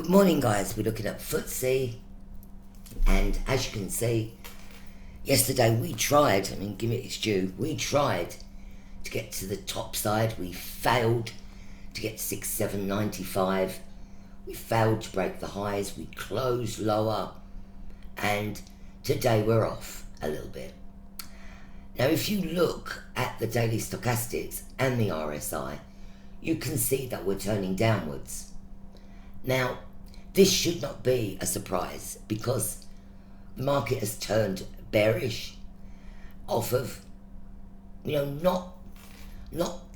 Good morning, guys. We're looking at Ftse, and as you can see, yesterday we tried, give it its due, we tried to get to the top side. We failed to get to 6795. We failed to break the highs. We closed lower, and today we're off a little bit. Now, if you look at the daily stochastics and the RSI, you can see that we're turning downwards. Now, this should not be a surprise because the market has turned bearish off of, not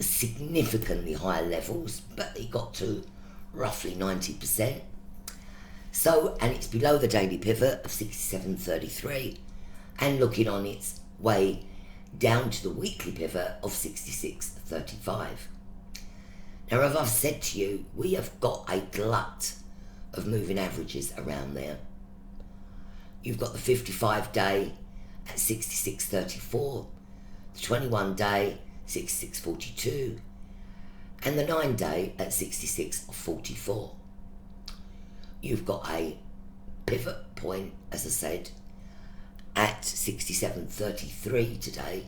significantly higher levels, but it got to roughly 90%. So, and it's below the daily pivot of 67.33 and looking on its way down to the weekly pivot of 66.35. Now, as I've said to you, we have got a glut of moving averages around there. You've got the 55-day at 66.34, the 21-day 66.42, and the 9-day at 66.44. You've got a pivot point, as I said, at 67.33 today,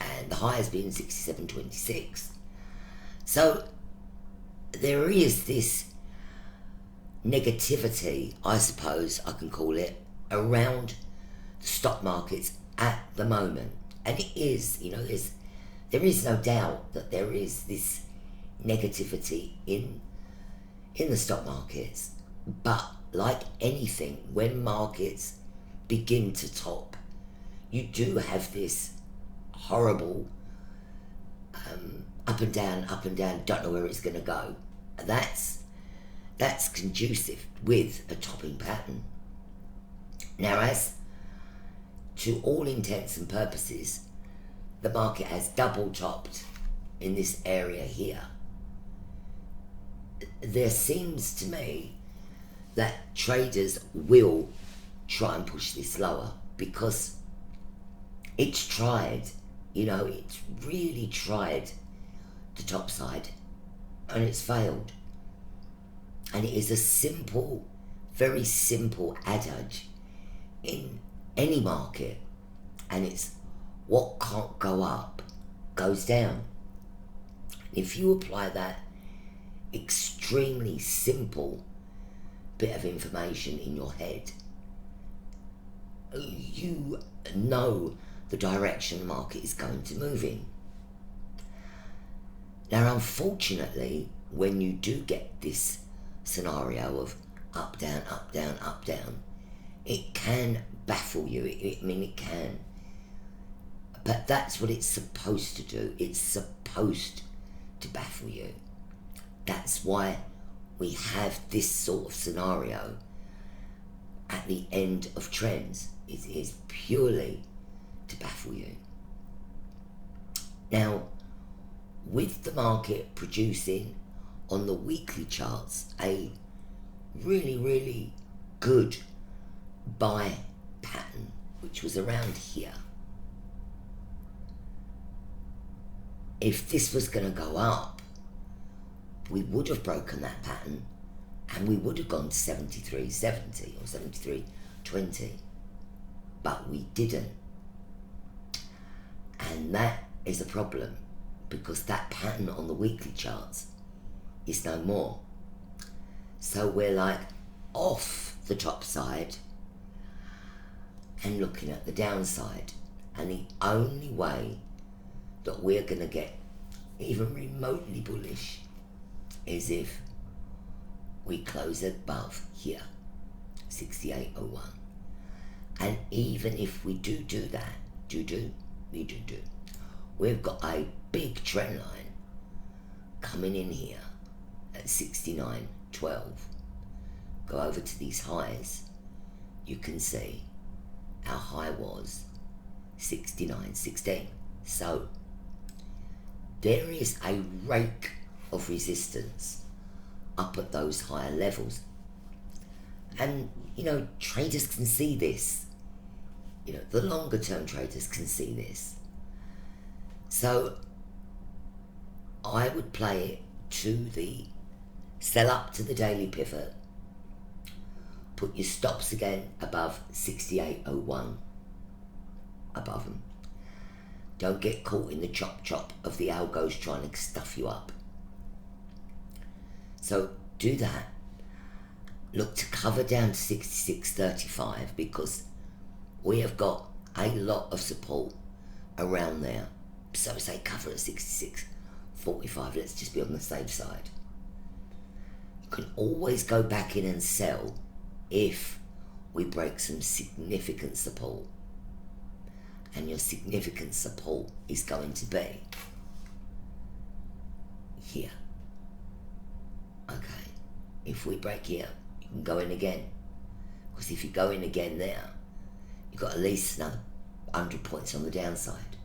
and the high has been 67.26. So there is this negativity, I suppose I can call it, around the stock markets at the moment. And it is, there is no doubt that there is this negativity in the stock markets. But like anything, when markets begin to top, you do have this horrible up and down, don't know where it's going to go. That's conducive with a topping pattern. Now, as to all intents and purposes, the market has double topped in this area here. There seems to me that traders will try and push this lower because it's tried, it's really tried the top side and it's failed. And it is a simple, very simple adage in any market, and it's what can't go up goes down. If you apply that extremely simple bit of information in your head, you know the direction the market is going to move in. Now, unfortunately, when you do get this scenario of up, down, up, down, up, down, it can baffle you. It can. But that's what it's supposed to do. It's supposed to baffle you. That's why we have this sort of scenario at the end of trends. It is purely to baffle you. Now, with the market producing on the weekly charts a really, really good buy pattern, which was around here. If this was going to go up, we would have broken that pattern and we would have gone to 73.70 or 73.20, but we didn't. And that is a problem because that pattern on the weekly charts is no more. So we're like off the top side and looking at the downside, and the only way that we're going to get even remotely bullish is if we close above here, 68.01. And even if we do that, we've got a big trend line coming in here at 69.12. Go over to these highs, you can see our high was 69.16. So there is a rake of resistance up at those higher levels. And, traders can see this. The longer term traders can see this. So I would play it to the Sell up to the daily pivot. Put your stops again above 68.01. Above them. Don't get caught in the chop of the algos trying to stuff you up. So do that. Look to cover down to 66.35 because we have got a lot of support around there. So say cover at 66.45. Let's just be on the safe side. You can always go back in and sell if we break some significant support. And your significant support is going to be here. Okay, if we break here, you can go in again. Because if you go in again there, you've got at least another 100 points on the downside.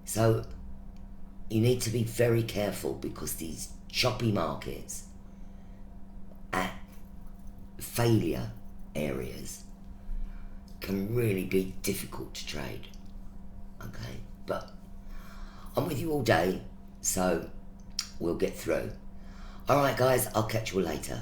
So you need to be very careful because these choppy markets at failure areas can really be difficult to trade. Okay, but I'm with you all day, so we'll get through. Alright guys, I'll catch you all later.